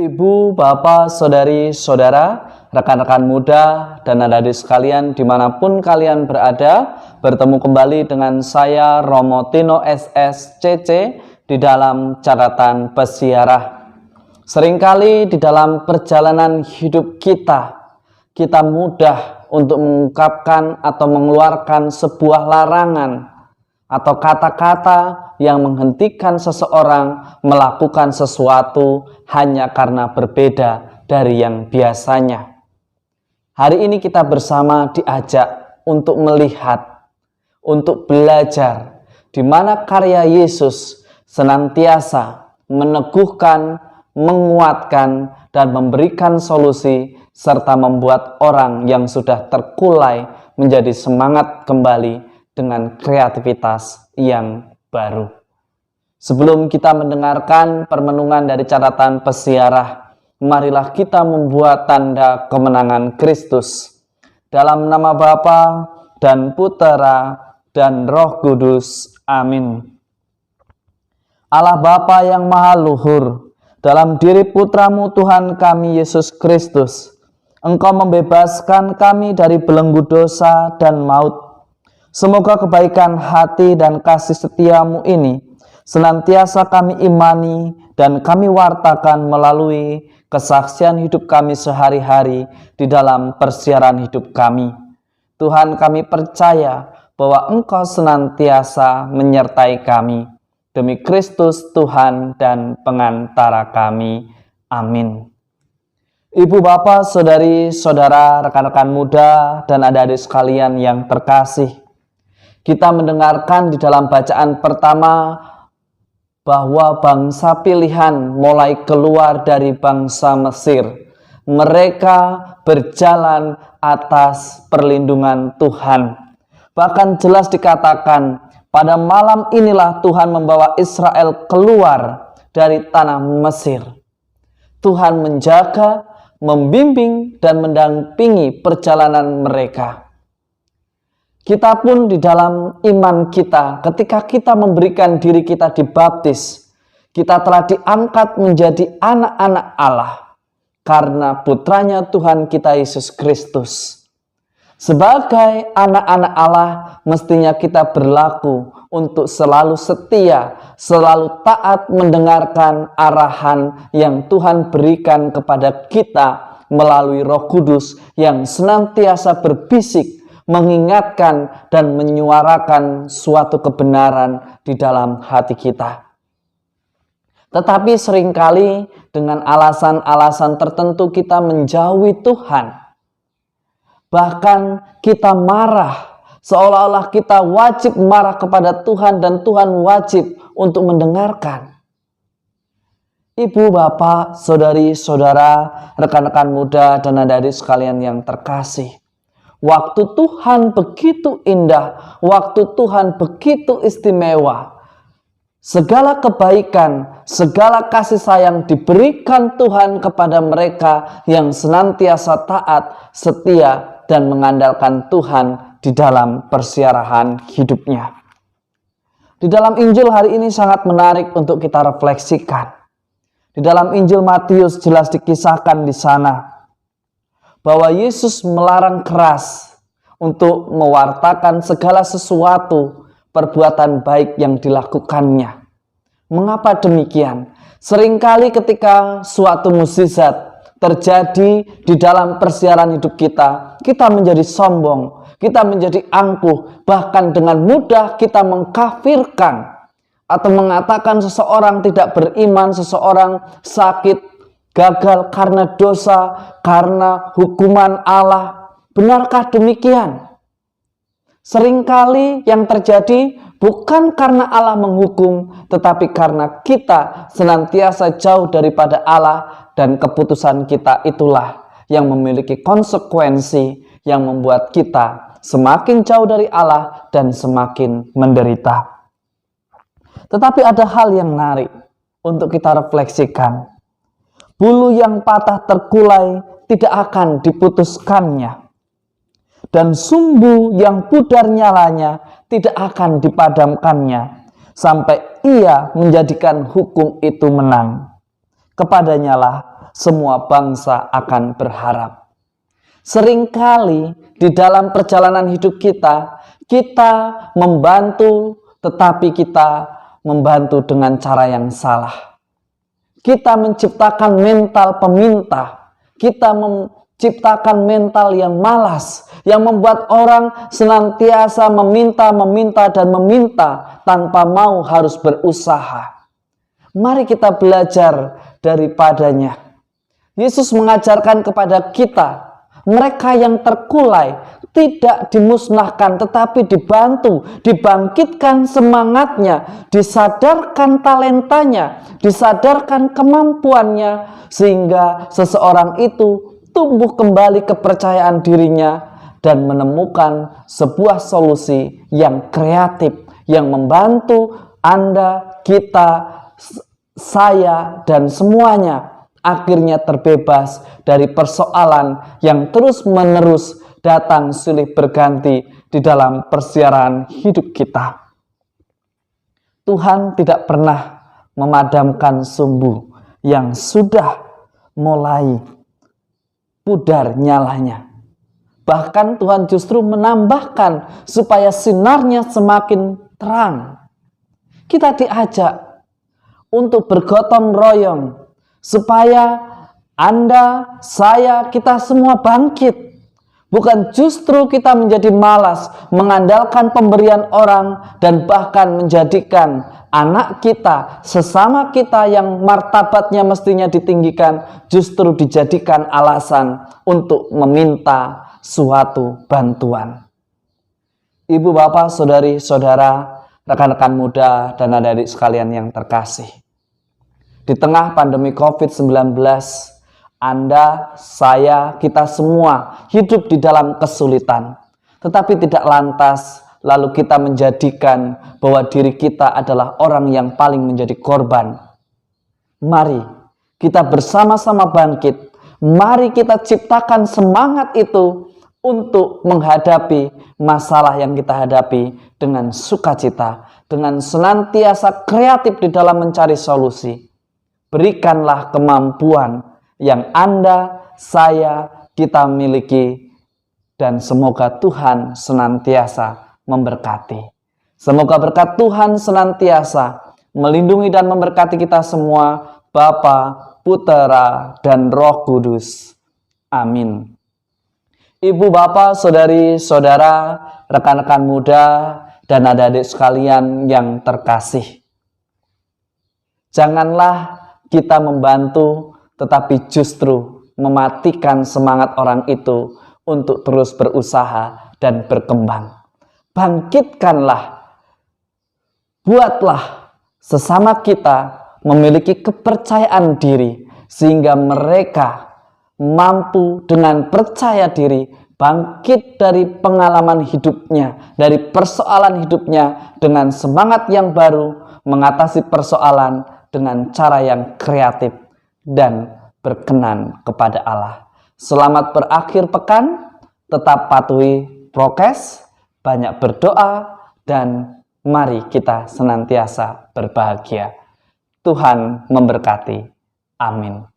Ibu, bapak, saudari, saudara, rekan-rekan muda, dan adik-adik sekalian dimanapun kalian berada, bertemu kembali dengan saya Romo Tino SSCC di dalam catatan peziarah. Seringkali di dalam perjalanan hidup kita mudah untuk mengungkapkan atau mengeluarkan sebuah larangan atau kata-kata yang menghentikan seseorang melakukan sesuatu hanya karena berbeda dari yang biasanya. Hari ini kita bersama diajak untuk melihat, untuk belajar di mana karya Yesus senantiasa meneguhkan, menguatkan, dan memberikan solusi serta membuat orang yang sudah terkulai menjadi semangat kembali dengan kreativitas yang baru. Sebelum kita mendengarkan permenungan dari catatan peziarah, marilah kita membuat tanda kemenangan Kristus. Dalam nama Bapa dan Putera dan Roh Kudus. Amin. Allah Bapa yang Maha Luhur, dalam diri Putramu Tuhan kami Yesus Kristus, Engkau membebaskan kami dari belenggu dosa dan maut. Semoga kebaikan hati dan kasih setiamu ini senantiasa kami imani dan kami wartakan melalui kesaksian hidup kami sehari-hari di dalam persiaran hidup kami. Tuhan, kami percaya bahwa Engkau senantiasa menyertai kami. Demi Kristus Tuhan dan pengantara kami. Amin. Ibu, bapak, saudari, saudara, rekan-rekan muda, dan adik-adik sekalian yang terkasih, kita mendengarkan di dalam bacaan pertama bahwa bangsa pilihan mulai keluar dari bangsa Mesir. Mereka berjalan atas perlindungan Tuhan. Bahkan jelas dikatakan, pada malam inilah Tuhan membawa Israel keluar dari tanah Mesir. Tuhan menjaga, membimbing, dan mendampingi perjalanan mereka. Kita pun di dalam iman kita, ketika kita memberikan diri kita dibaptis, kita telah diangkat menjadi anak-anak Allah karena putranya Tuhan kita Yesus Kristus. Sebagai anak-anak Allah, mestinya kita berlaku untuk selalu setia, selalu taat mendengarkan arahan yang Tuhan berikan kepada kita melalui Roh Kudus yang senantiasa berbisik, mengingatkan dan menyuarakan suatu kebenaran di dalam hati kita. Tetapi seringkali dengan alasan-alasan tertentu kita menjauhi Tuhan. Bahkan kita marah, seolah-olah kita wajib marah kepada Tuhan dan Tuhan wajib untuk mendengarkan. Ibu, bapak, saudari, saudara, rekan-rekan muda, dan adik-adik sekalian yang terkasih, waktu Tuhan begitu indah, waktu Tuhan begitu istimewa. Segala kebaikan, segala kasih sayang diberikan Tuhan kepada mereka yang senantiasa taat, setia, dan mengandalkan Tuhan di dalam persiarahan hidupnya. Di dalam Injil hari ini sangat menarik untuk kita refleksikan. Di dalam Injil Matius jelas dikisahkan di sana bahwa Yesus melarang keras untuk mewartakan segala sesuatu perbuatan baik yang dilakukannya. Mengapa demikian? Seringkali ketika suatu mukjizat terjadi di dalam persiaran hidup kita, kita menjadi sombong, kita menjadi angkuh, bahkan dengan mudah kita mengkafirkan atau mengatakan seseorang tidak beriman, seseorang sakit, gagal karena dosa, karena hukuman Allah. Benarkah demikian? Seringkali yang terjadi bukan karena Allah menghukum, tetapi karena kita senantiasa jauh daripada Allah, dan keputusan kita itulah yang memiliki konsekuensi yang membuat kita semakin jauh dari Allah dan semakin menderita. Tetapi ada hal yang menarik untuk kita refleksikan. Bulu yang patah terkulai tidak akan diputuskannya. Dan sumbu yang pudar nyalanya tidak akan dipadamkannya. Sampai ia menjadikan hukum itu menang. Kepadanya lah semua bangsa akan berharap. Seringkali di dalam perjalanan hidup kita membantu, tetapi kita membantu dengan cara yang salah. Kita menciptakan mental peminta, kita menciptakan mental yang malas, yang membuat orang senantiasa meminta dan meminta tanpa mau harus berusaha. Mari kita belajar daripadanya. Yesus mengajarkan kepada kita, mereka yang terkulai tidak dimusnahkan, tetapi dibantu, dibangkitkan semangatnya, disadarkan talentanya, disadarkan kemampuannya, sehingga seseorang itu tumbuh kembali kepercayaan dirinya dan menemukan sebuah solusi yang kreatif, yang membantu Anda, kita, saya, dan semuanya akhirnya terbebas dari persoalan yang terus-menerus datang silih berganti di dalam persiaran hidup kita. Tuhan tidak pernah memadamkan sumbu yang sudah mulai pudar nyalanya. Bahkan Tuhan justru menambahkan supaya sinarnya semakin terang. Kita diajak untuk bergotong royong supaya Anda, saya, kita semua bangkit. Bukan justru kita menjadi malas, mengandalkan pemberian orang, dan bahkan menjadikan anak kita, sesama kita yang martabatnya mestinya ditinggikan, justru dijadikan alasan untuk meminta suatu bantuan. Ibu, bapak, saudari, saudara, rekan-rekan muda, dan adik-adik sekalian yang terkasih. Di tengah pandemi COVID-19, Anda, saya, kita semua hidup di dalam kesulitan. Tetapi tidak lantas lalu kita menjadikan bahwa diri kita adalah orang yang paling menjadi korban. Mari kita bersama-sama bangkit. Mari kita ciptakan semangat itu untuk menghadapi masalah yang kita hadapi dengan sukacita, dengan senantiasa kreatif di dalam mencari solusi. Berikanlah kemampuan yang Anda, saya, kita miliki, dan semoga Tuhan senantiasa memberkati. Semoga berkat Tuhan senantiasa melindungi dan memberkati kita semua, Bapa, Putera, dan Roh Kudus. Amin. Ibu, bapak, saudari, saudara, rekan-rekan muda, dan adik-adik sekalian yang terkasih. Janganlah kita membantu, tetapi justru mematikan semangat orang itu untuk terus berusaha dan berkembang. Bangkitkanlah, buatlah sesama kita memiliki kepercayaan diri, sehingga mereka mampu dengan percaya diri bangkit dari pengalaman hidupnya, dari persoalan hidupnya dengan semangat yang baru, mengatasi persoalan dengan cara yang kreatif dan berkenan kepada Allah. Selamat berakhir pekan, tetap patuhi prokes, banyak berdoa, dan mari kita senantiasa berbahagia. Tuhan memberkati. Amin.